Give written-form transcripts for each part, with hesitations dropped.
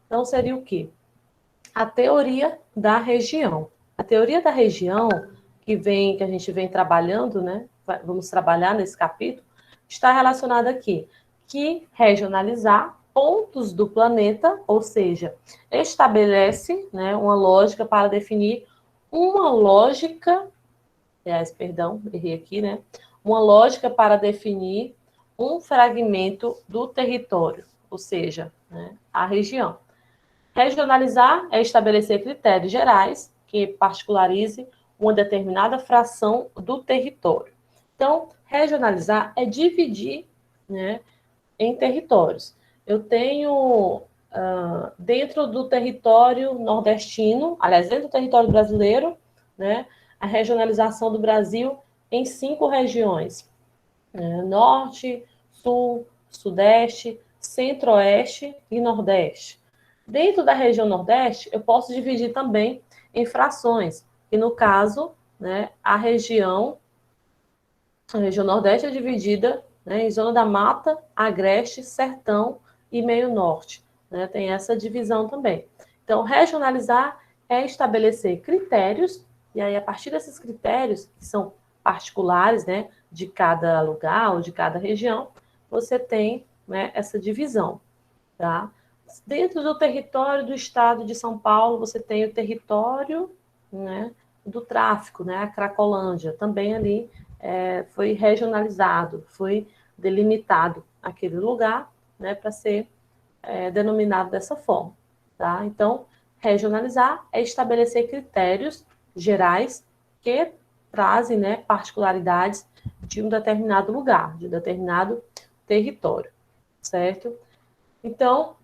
Então, seria o quê? A teoria da região. A teoria da região, que a gente vem trabalhando, né? Vamos trabalhar nesse capítulo, está relacionada aqui, que regionalizar pontos do planeta, ou seja, estabelece, né, uma lógica para definir uma lógica, aliás, perdão, errei aqui, né? Uma lógica para definir um fragmento do território, ou seja, né, a região. Regionalizar é estabelecer critérios gerais que particularize uma determinada fração do território. Então, regionalizar é dividir, né, em territórios. Eu tenho dentro do território nordestino, aliás, dentro do território brasileiro, né, a regionalização do Brasil em 5 regiões: norte, sul, sudeste, centro-oeste e nordeste. Dentro da região nordeste, eu posso dividir também em frações, e no caso, né, a região nordeste é dividida, né, em zona da mata, agreste, sertão e meio norte, né, tem essa divisão também. Então, regionalizar é estabelecer critérios, e aí a partir desses critérios, que são particulares, né, de cada lugar ou de cada região, você tem, né, essa divisão, tá? Dentro do território do estado de São Paulo, você tem o território, né, do tráfico, né, a Cracolândia, também ali foi regionalizado, foi delimitado aquele lugar, né, para ser denominado dessa forma, tá? Então, regionalizar é estabelecer critérios gerais que trazem, né, particularidades de um determinado lugar, de um determinado território, certo? Então,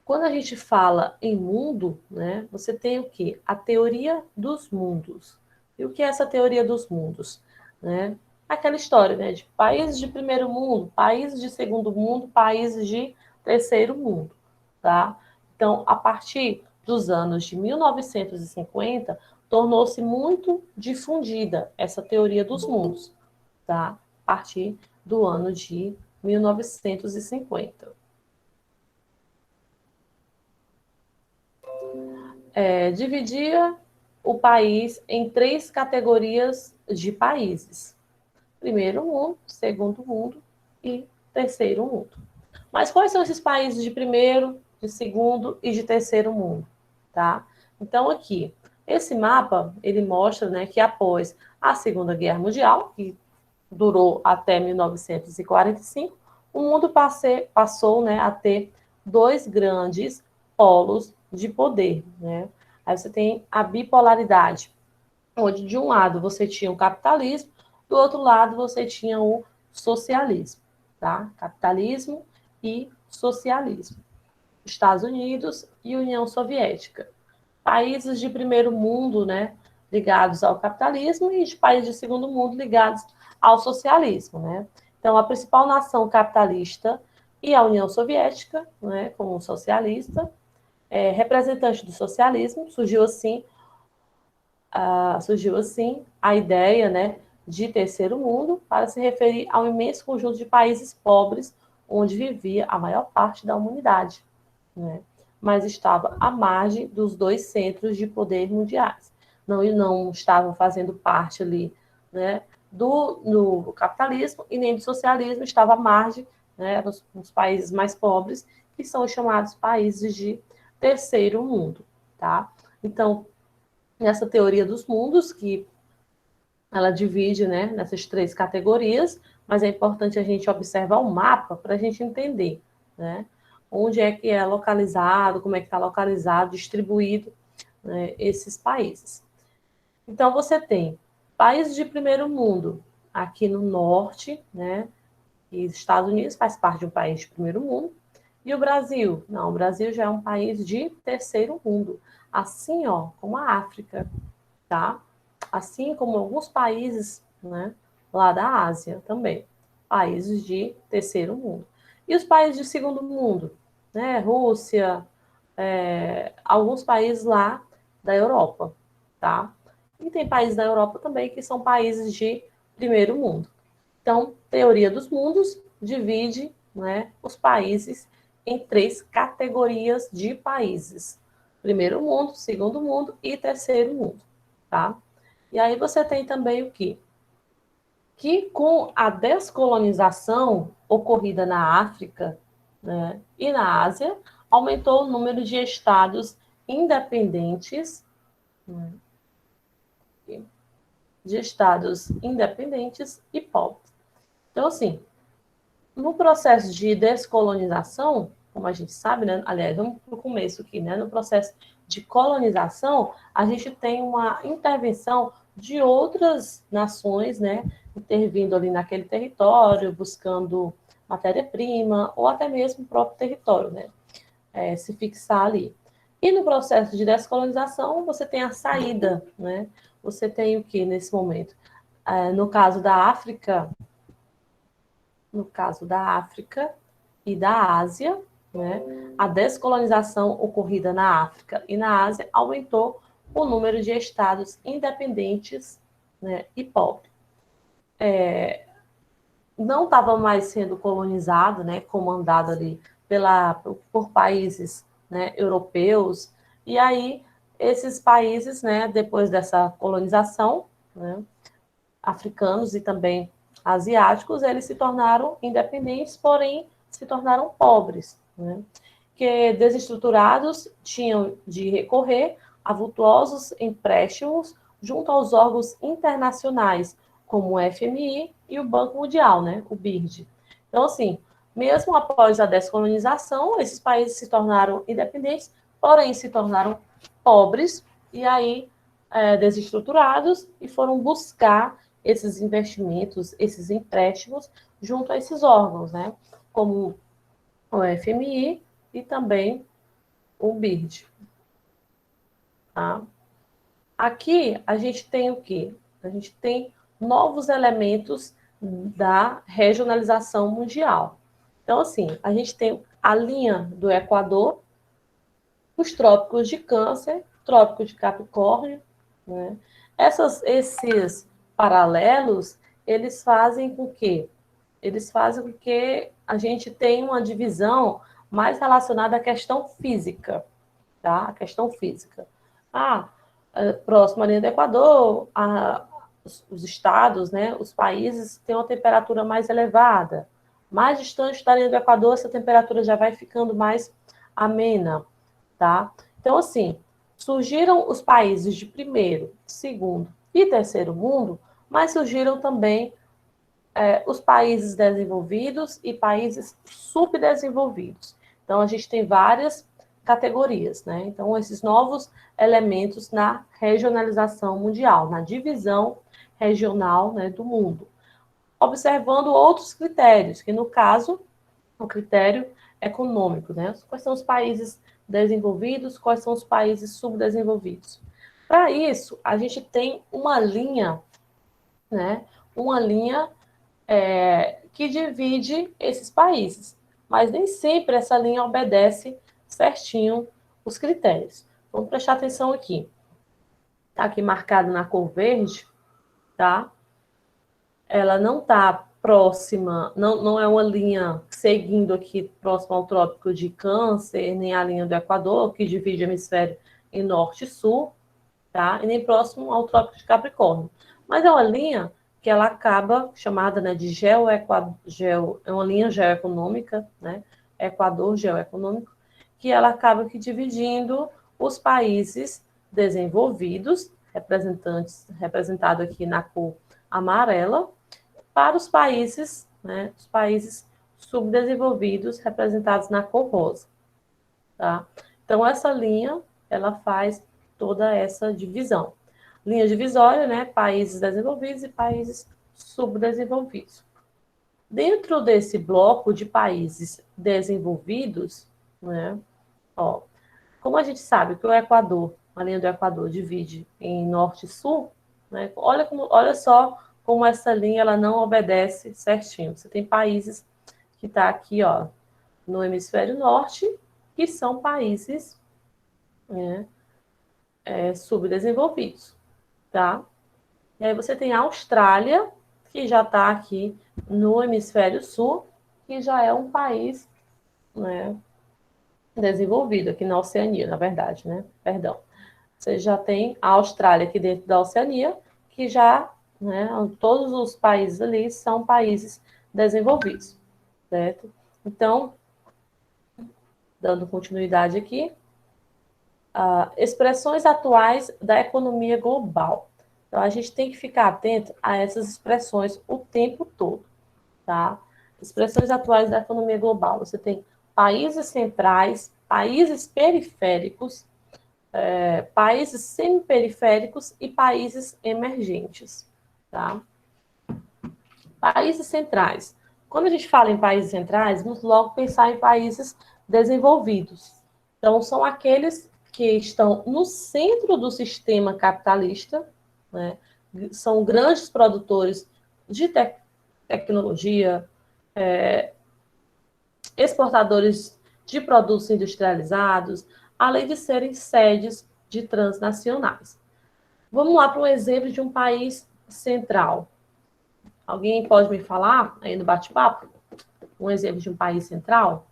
quando a gente fala em mundo, né, você tem o quê? A teoria dos mundos. E o que é essa teoria dos mundos? Né? Aquela história, né, de países de primeiro mundo, países de segundo mundo, países de terceiro mundo, tá? Então, a partir dos anos de 1950, tornou-se muito difundida essa teoria dos mundos, tá? A partir do ano de 1950. Dividia o país em 3 categorias de países: primeiro mundo, segundo mundo e terceiro mundo. Mas quais são esses países de primeiro, de segundo e de terceiro mundo? Tá? Então, aqui, esse mapa, ele mostra, né, que após a Segunda Guerra Mundial, que durou até 1945, o mundo passou, né, a ter 2 grandes polos de poder, né? Aí você tem a bipolaridade, onde de um lado você tinha o capitalismo, do outro lado você tinha o socialismo, tá? Capitalismo e socialismo. Estados Unidos e União Soviética. Países de primeiro mundo, né, ligados ao capitalismo, e de países de segundo mundo ligados ao socialismo, né? Então, a principal nação capitalista e a União Soviética, né, como socialista, representante do socialismo, surgiu assim a ideia, né, de terceiro mundo para se referir ao imenso conjunto de países pobres onde vivia a maior parte da humanidade, né? Mas estava à margem dos 2 centros de poder mundiais. Não estavam fazendo parte ali, né, do capitalismo e nem do socialismo, estava à margem, né, nos países mais pobres, que são os chamados países de terceiro mundo, tá? Então, nessa teoria dos mundos, que ela divide, né, nessas 3 categorias, mas é importante a gente observar o mapa para a gente entender, né, onde é que é localizado, como é que está localizado, distribuído, né, esses países. Então, você tem países de primeiro mundo aqui no norte, né, e Estados Unidos faz parte de um país de primeiro mundo, e o Brasil? Não, o Brasil já é um país de terceiro mundo, assim, ó, como a África, tá? Assim como alguns países, né, lá da Ásia também, países de terceiro mundo. E os países de segundo mundo, né, Rússia, alguns países lá da Europa, tá? E tem países da Europa também que são países de primeiro mundo. Então, teoria dos mundos divide, né, os países em 3 categorias de países. Primeiro mundo, segundo mundo e terceiro mundo, tá? E aí você tem também o quê? Que com a descolonização ocorrida na África, né, e na Ásia, aumentou o número de estados independentes, né, e pobres. Então, assim, no processo de descolonização, como a gente sabe, né? Aliás, vamos para o começo aqui, né? No processo de colonização, a gente tem uma intervenção de outras nações, né? Intervindo ali naquele território, buscando matéria-prima, ou até mesmo o próprio território, né? Se fixar ali. E no processo de descolonização, você tem a saída, né? Você tem o que nesse momento? No caso da África, e da Ásia, né, a descolonização ocorrida na África e na Ásia aumentou o número de estados independentes, né, e pobres. Não estava mais sendo colonizado, né, comandado ali por países, né, europeus, e aí esses países, né, depois dessa colonização, né, africanos e também asiáticos, eles se tornaram independentes, porém se tornaram pobres, né? Que desestruturados tinham de recorrer a vultuosos empréstimos junto aos órgãos internacionais, como o FMI e o Banco Mundial, né? O BIRD. Então, assim, mesmo após a descolonização, esses países se tornaram independentes, porém se tornaram pobres e aí desestruturados e foram buscar esses investimentos, esses empréstimos junto a esses órgãos, né? Como o FMI e também o BIRD. Tá? Aqui a gente tem o quê? A gente tem novos elementos da regionalização mundial. Então, assim, a gente tem a linha do Equador, os trópicos de Câncer, trópicos de Capricórnio, né? Esses paralelos, eles fazem com que a gente tenha uma divisão mais relacionada à questão física, tá? A questão física. Próximo à linha do Equador, os estados, né, os países têm uma temperatura mais elevada. Mais distante da linha do Equador, essa temperatura já vai ficando mais amena, tá? Então, assim, surgiram os países de primeiro, segundo e terceiro mundo, mas surgiram também os países desenvolvidos e países subdesenvolvidos. Então, a gente tem várias categorias, né? Então, esses novos elementos na regionalização mundial, na divisão regional, né, do mundo. Observando outros critérios, que no caso, o critério econômico, né? Quais são os países desenvolvidos, quais são os países subdesenvolvidos. Para isso, a gente tem uma linha, né? Uma linha que divide esses países. Mas nem sempre essa linha obedece certinho os critérios. Vamos prestar atenção aqui. Está aqui marcado na cor verde, tá? Ela não está próxima, não é uma linha seguindo aqui próximo ao trópico de Câncer, nem a linha do Equador, que divide o hemisfério em norte e sul, tá? E nem próximo ao trópico de Capricórnio. Mas é uma linha que ela acaba chamada, né, de é uma linha geoeconômica, né, Equador geoeconômico, que ela acaba que dividindo os países desenvolvidos, representado aqui na cor amarela, para os países, né, os países subdesenvolvidos, representados na cor rosa, tá? Então, essa linha, ela faz toda essa divisão. Linha divisória, né? Países desenvolvidos e países subdesenvolvidos. Dentro desse bloco de países desenvolvidos, né? Ó, como a gente sabe que o Equador, a linha do Equador divide em norte e sul, né? Olha só como essa linha ela não obedece certinho. Você tem países que está aqui, ó, no hemisfério norte, que são países, né, subdesenvolvidos, tá? E aí você tem a Austrália, que já está aqui no hemisfério sul, que já é um país, né, desenvolvido, aqui na Oceania, na verdade, né? Perdão. Você já tem a Austrália aqui dentro da Oceania, que já, né, todos os países ali são países desenvolvidos, certo? Então, dando continuidade aqui, expressões atuais da economia global. Então, a gente tem que ficar atento a essas expressões o tempo todo, tá? Expressões atuais da economia global. Você tem países centrais, países periféricos, países semiperiféricos e países emergentes, tá? Países centrais. Quando a gente fala em países centrais, vamos logo pensar em países desenvolvidos. Então, são aqueles que estão no centro do sistema capitalista, né? São grandes produtores de tecnologia, exportadores de produtos industrializados, além de serem sedes de transnacionais. Vamos lá para um exemplo de um país central. Alguém pode me falar aí no bate-papo? Um exemplo de um país central?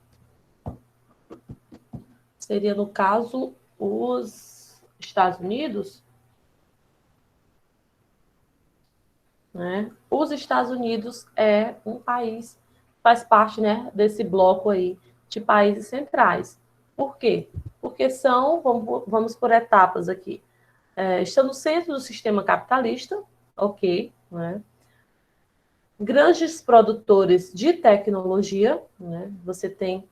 Seria, no caso, os Estados Unidos, né? Os Estados Unidos é um país, faz parte, né, desse bloco aí de países centrais. Por quê? Porque são, vamos por etapas aqui, estão no centro do sistema capitalista, ok, né? Grandes produtores de tecnologia, né? Você tem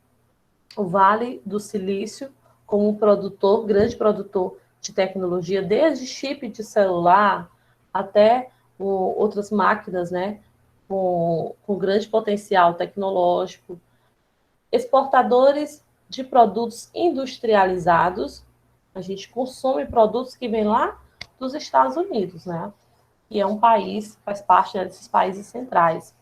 o Vale do Silício como um produtor, grande produtor de tecnologia, desde chip de celular até outras máquinas, né, com grande potencial tecnológico, exportadores de produtos industrializados. A gente consome produtos que vêm lá dos Estados Unidos, né? E é um país, faz parte, né, desses países centrais.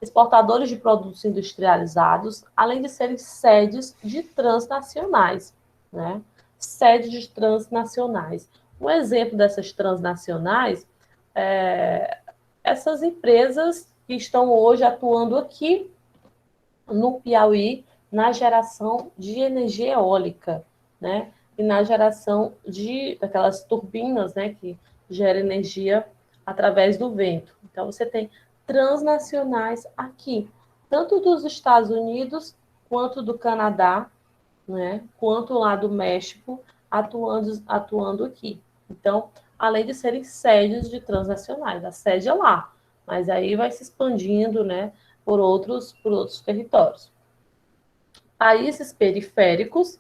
Exportadores de produtos industrializados, além de serem sedes de transnacionais, né? Sedes de transnacionais. Um exemplo dessas transnacionais é essas empresas que estão hoje atuando aqui no Piauí na geração de energia eólica, né? E na geração daquelas turbinas, né, que gera energia através do vento. Então você tem transnacionais aqui, tanto dos Estados Unidos quanto do Canadá, né, quanto lá do México, atuando aqui. Então, além de serem sedes de transnacionais, a sede é lá, mas aí vai se expandindo, né, por outros territórios. Países periféricos,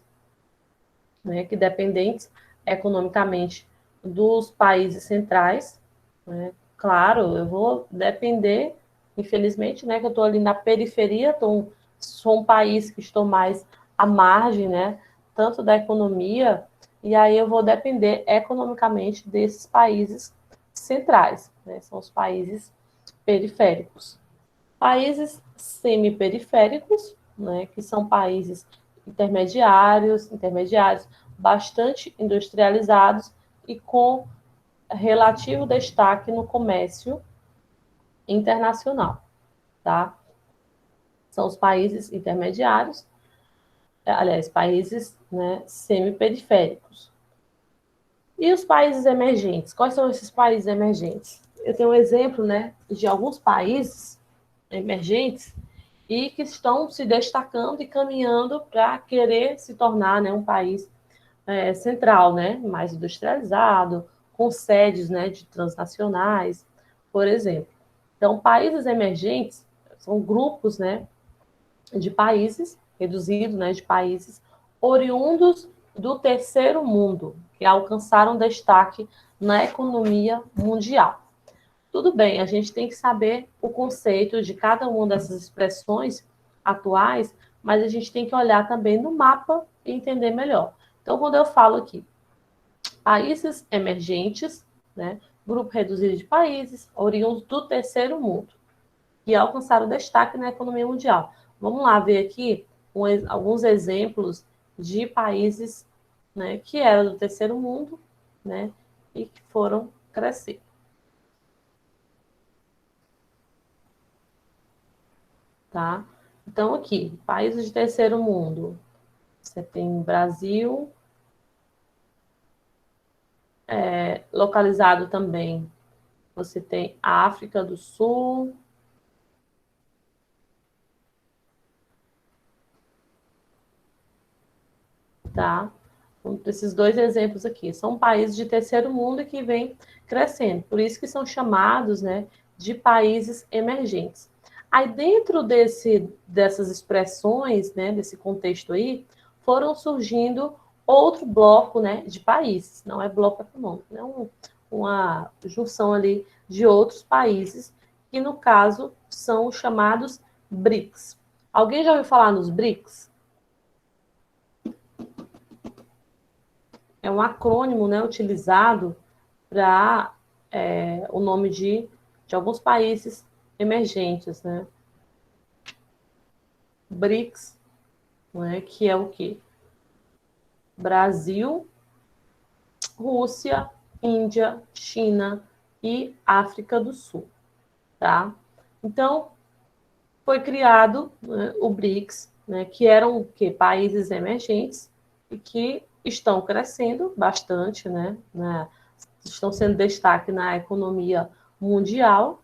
né, que dependentes economicamente dos países centrais, né? Claro, eu vou depender, infelizmente, né, que eu estou ali na periferia, sou um país que estou mais à margem, né, tanto da economia, e aí eu vou depender economicamente desses países centrais, né, são os países periféricos. Países semiperiféricos, né, que são países intermediários, bastante industrializados e com relativo destaque no comércio internacional, tá? São os países intermediários, aliás, países, né, semiperiféricos. E os países emergentes? Quais são esses países emergentes? Eu tenho um exemplo, né, de alguns países emergentes e que estão se destacando e caminhando para querer se tornar, né, um país central, né, mais industrializado, com sedes, né, de transnacionais, por exemplo. Então, países emergentes são grupos, né, de países, reduzidos, né, de países oriundos do terceiro mundo, que alcançaram destaque na economia mundial. Tudo bem, a gente tem que saber o conceito de cada uma dessas expressões atuais, mas a gente tem que olhar também no mapa e entender melhor. Então, quando eu falo aqui, países emergentes, né, grupo reduzido de países oriundos do terceiro mundo, que alcançaram destaque na economia mundial. Vamos lá ver aqui alguns exemplos de países, né, que eram do terceiro mundo, né, e que foram crescer. Tá? Então, aqui, países de terceiro mundo. Você tem Brasil, localizado também. Você tem a África do Sul, tá? Esses dois exemplos aqui são países de terceiro mundo que vêm crescendo, por isso que são chamados, né, de países emergentes. Aí dentro dessas expressões, né, desse contexto aí, foram surgindo outro bloco, né, de países, não é bloco econômico, é uma junção ali de outros países, que no caso são os chamados BRICS. Alguém já ouviu falar nos BRICS? É um acrônimo, né, utilizado para o nome de alguns países emergentes, né? BRICS, né, que é o quê? Brasil, Rússia, Índia, China e África do Sul, tá? Então, foi criado, né, o BRICS, né, que eram o quê? Países emergentes e que estão crescendo bastante, né, estão sendo destaque na economia mundial.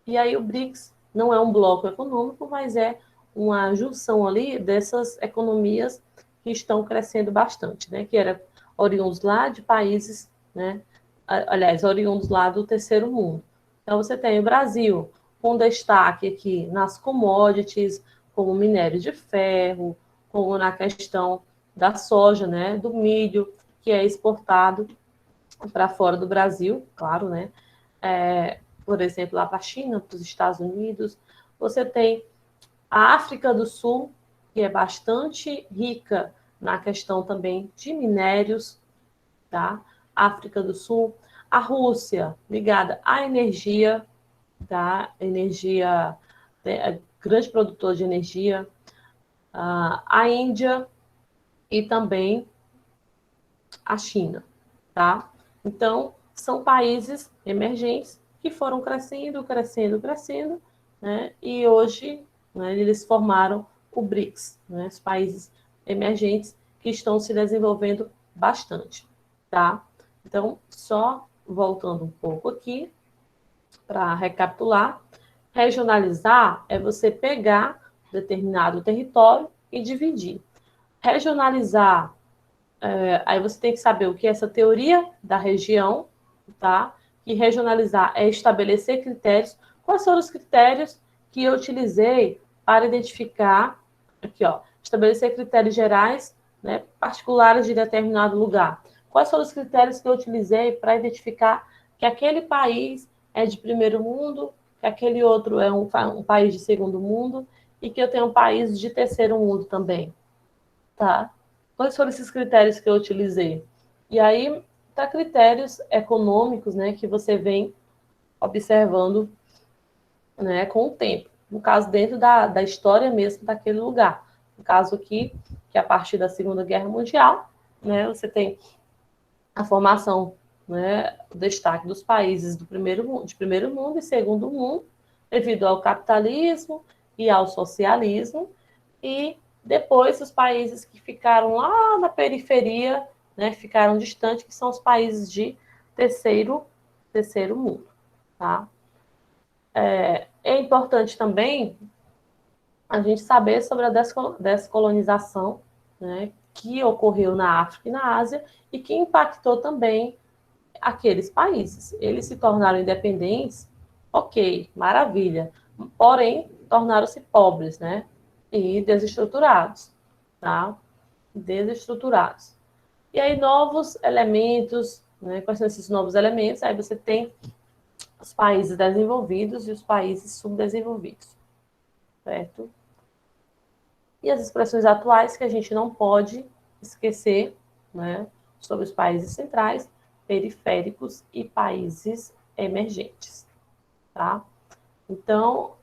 E aí o BRICS não é um bloco econômico, mas é uma junção ali dessas economias que estão crescendo bastante, né? Que eram oriundos lá de países, né? Aliás, oriundos lá do terceiro mundo. Então você tem o Brasil com destaque aqui nas commodities, como minério de ferro, como na questão da soja, né? Do milho, que é exportado para fora do Brasil, claro, né? Por exemplo, lá para a China, para os Estados Unidos. Você tem a África do Sul, que é bastante rica na questão também de minérios, tá? África do Sul. A Rússia, ligada à energia, tá? Energia, é grande produtor de energia. A Índia e também a China, tá? Então, são países emergentes que foram crescendo, crescendo, crescendo, né? E hoje, né, eles formaram o BRICS, né? Os países emergentes que estão se desenvolvendo bastante, tá? Então, só voltando um pouco aqui para recapitular, regionalizar é você pegar determinado território e dividir. Regionalizar aí você tem que saber o que é essa teoria da região, tá? E regionalizar é estabelecer critérios. Quais foram os critérios que eu utilizei para identificar, aqui, ó, estabelecer critérios gerais, né, particulares de determinado lugar. Quais foram os critérios que eu utilizei para identificar que aquele país é de primeiro mundo, que aquele outro é um país de segundo mundo e que eu tenho um país de terceiro mundo também, tá? Quais foram esses critérios que eu utilizei? E aí, para critérios econômicos, né, que você vem observando, né, com o tempo. No caso, dentro da história mesmo daquele lugar. No caso aqui, que é a partir da Segunda Guerra Mundial, né, você tem a formação, né, o destaque dos países de primeiro mundo e segundo mundo, devido ao capitalismo e ao socialismo, e depois os países que ficaram lá na periferia, né, ficaram distantes, que são os países de terceiro mundo, tá? É importante também a gente saber sobre a descolonização, né, que ocorreu na África e na Ásia e que impactou também aqueles países. Eles se tornaram independentes, ok, maravilha, porém tornaram-se pobres, né, e desestruturados, tá? Desestruturados. E aí novos elementos, né? Quais são esses novos elementos? Aí você tem os países desenvolvidos e os países subdesenvolvidos, certo? E as expressões atuais que a gente não pode esquecer, né, sobre os países centrais, periféricos e países emergentes, tá? Então,